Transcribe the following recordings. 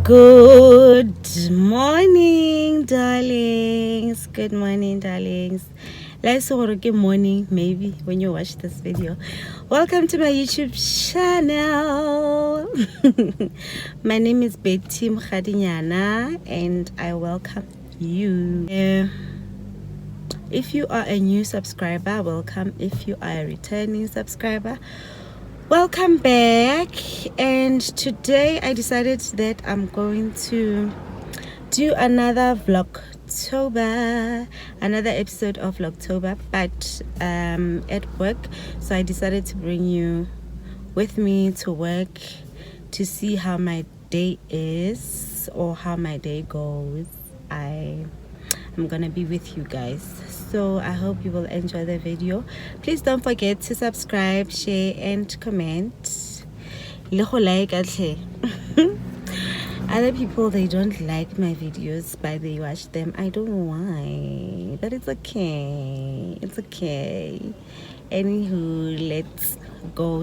Good morning, darlings. Good morning, darlings. Let's good morning, maybe when you watch this video. Welcome to my YouTube channel. My name is Betty Mkhadinyana, and I welcome you. If you are a new subscriber, welcome. If you are a returning subscriber, welcome back. And today I decided that I'm going to do another Vlogtober, another episode of Vlogtober, but at work. So I decided to bring you with me to work to see how my day is or how my day goes. I'm gonna be with you guys, so I hope you will enjoy the video. Please don't forget to subscribe, share and comment. Other people, they don't like my videos, but they watch them. I don't know why, but it's okay, it's okay. Anywho, let's go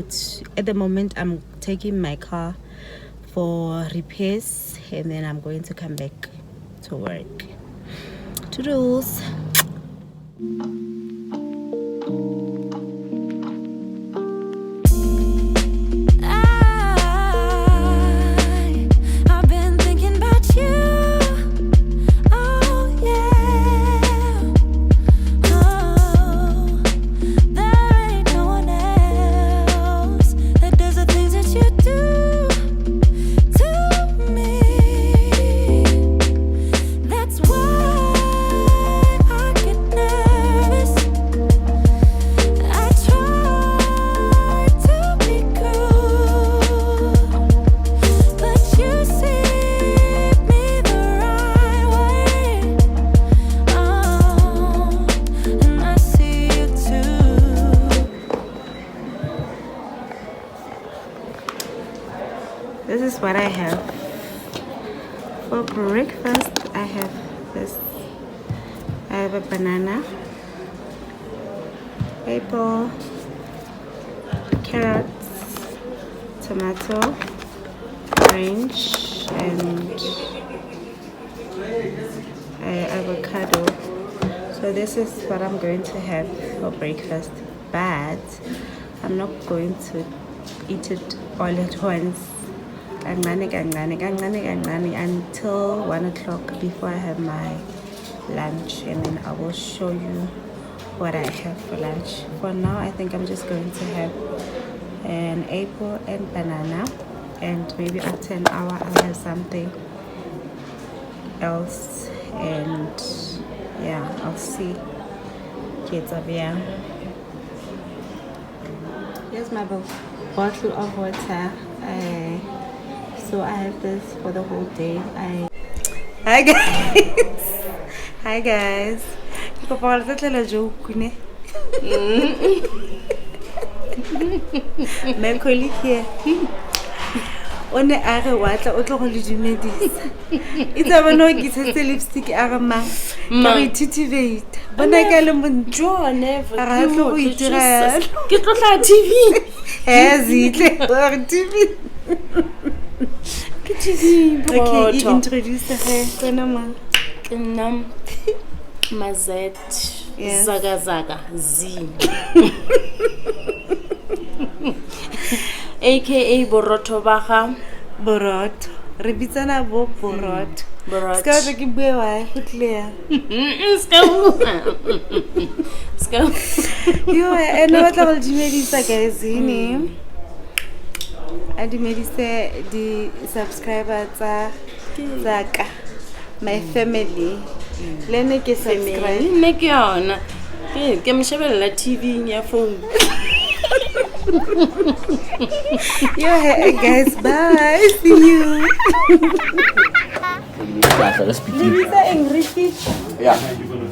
at the moment I'm taking my car for repairs, and then I'm going to come back to work. Toodles. This is what I have for breakfast. I have this. I have a banana, apple, carrots, tomato, orange, and avocado. So this is what I'm going to have for breakfast, but I'm not going to eat it all at once. Until 1 o'clock before I have my lunch, and then I will show you what I have for lunch. For now, I think I'm just going to have an apple and banana, and maybe after an hour I'll have something else, and yeah, I'll see. Kids up here. Here's my bottle of water. So I have this for the whole day. Hi guys. Hi guys. My colleague here. On are watla o tlo go le dumedisa. Itse bona o ke lipstick a ma. Ke titivate. Bona ka le monjo never. Ra tlo go itira. Ke tlo tla TV. Ezitle or TV. Okay, you introduce the hair. Mazet, yes. Zaga Z, aka Borotobaga. Borot. Rebitsana bo borot. Borot. Ska ke bue wa go clear. Ska. Yo, ene batla go dumedisa guys ini. I dumedise di subscribers tsaka, my family. Lene ke subscribe. Ne ke yona. Ke mshebella TV ya phone. Yo, hey guys, bye. See you. Lisa English. Yeah.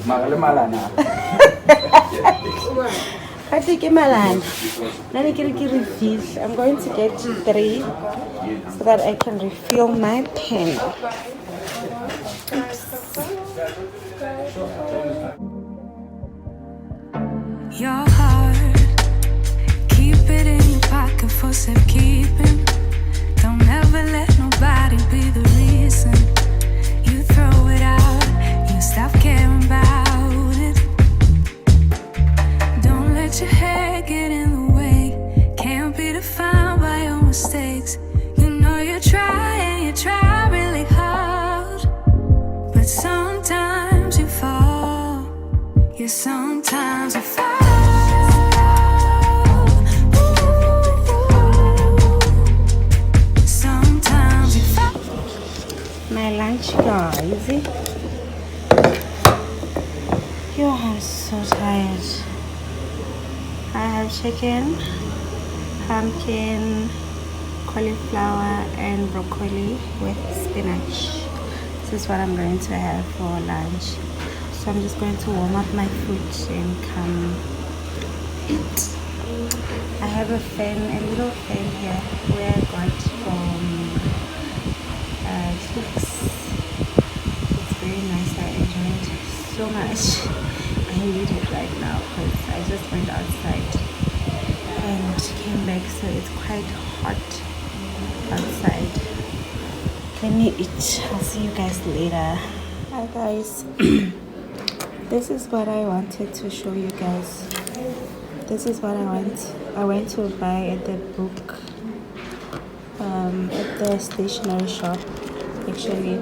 Malana. I take a malan. Then I can refill. I'm going to get 3 so that I can refill my pen. Oops. Your heart, keep it in your pocket for safekeeping. Don't ever let nobody be the reason. my lunch, guys. Yo, I'm so tired. I have chicken, pumpkin, cauliflower and broccoli with spinach. This is what I'm going to have for lunch. So I'm just going to warm up my food and come eat. I have a fan, a little fan here where I got from xoxo. It's very nice. I enjoy it so much. I need it right now because I just went outside and came back, so it's quite hot outside. Let me eat. I'll see you guys later. Hi guys. This is what I wanted to show you guys. This is what I went to buy at the book at the stationery shop. Actually,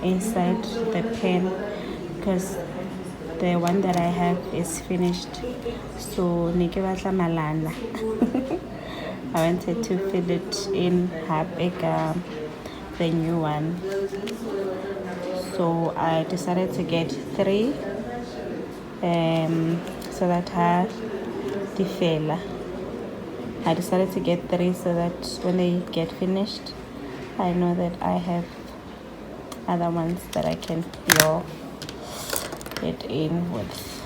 inside the pen because the one that I have is finished. So malana. I wanted to fill it in the new one. So I decided to get 3 so that I decided to get 3 so that when they get finished, I know that I have other ones that I can fill it in with.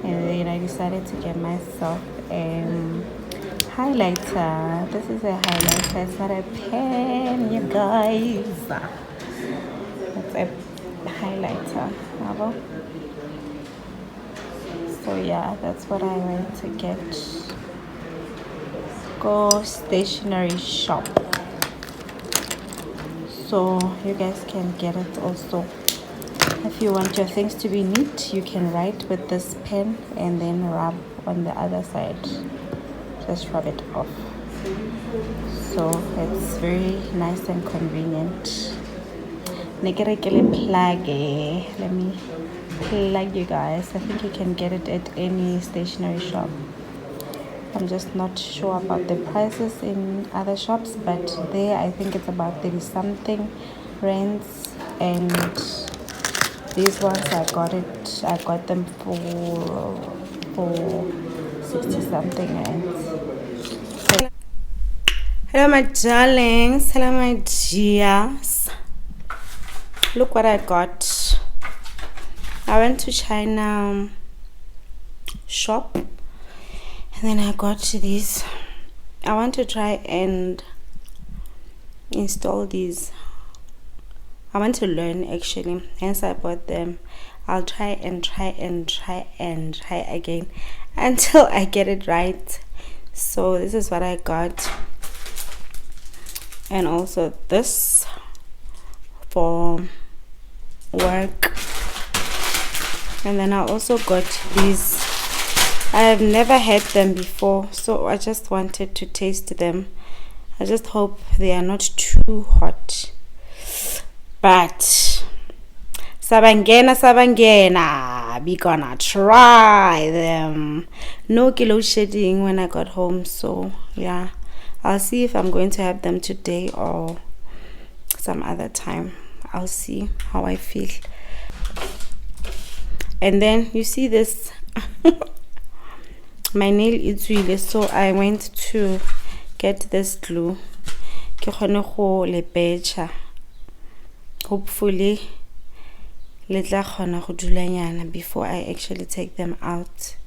And then I decided to get myself a highlighter. This is a highlighter. It's not a pen, you guys. It's a highlighter. So yeah, that's what I went to get. Go stationery shop. So you guys can get it also. If you want your things to be neat, you can write with this pen and then rub on the other side. Just rub it off. So it's very nice and convenient. Let me plug you guys. I think you can get it at any stationery shop. I'm just not sure about the prices in other shops, but there I think it's about 30 something rands, and these ones I got them for 60 something rands. Hello my darlings, hello my dears. Look what I got. I went to China shop and then I got these. I want to try and install these. I want to learn actually, hence I bought them. I'll try again until I get it right. So this is what I got, and also this for work. And then I also got these. I have never had them before, so I just wanted to taste them. I just hope they are not too hot. But sabangena, we gonna try them. No load shedding when I got home, so yeah, I'll see if I'm going to have them today or some other time. I'll see how I feel. And then you see this. My nail is really, so I went to get this glue. Hopefully before I actually take them out.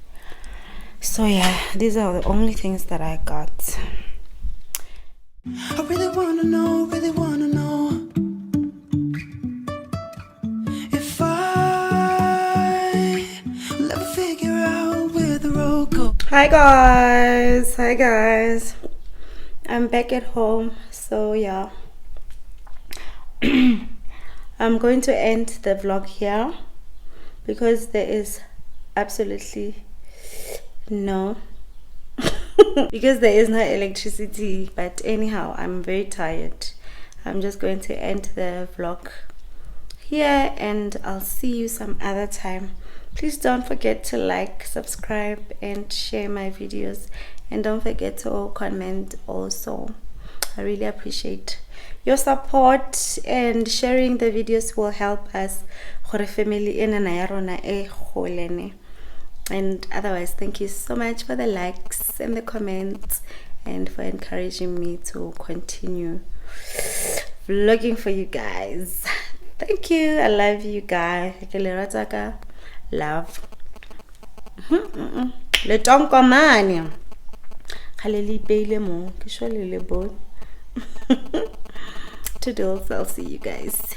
So yeah, these are the only things that I got. I really wanna know if I will ever figure out where the road goes. Hi guys, I'm back at home. So yeah, I'm going to end the vlog here because there is absolutely no because there is no electricity. But anyhow, I'm very tired. I'm just going to end the vlog here and I'll see you some other time. Please don't forget to like, subscribe and share my videos, and don't forget to comment also. I really appreciate your support, and sharing the videos will help us gore family ena na ya rona e golene. And otherwise, thank you so much for the likes and the comments and for encouraging me to continue vlogging for you guys. Thank you. I love you guys. Love. Le tonko mani. Khaleli peile mo. Kishole le bo. Toodles. I'll see you guys.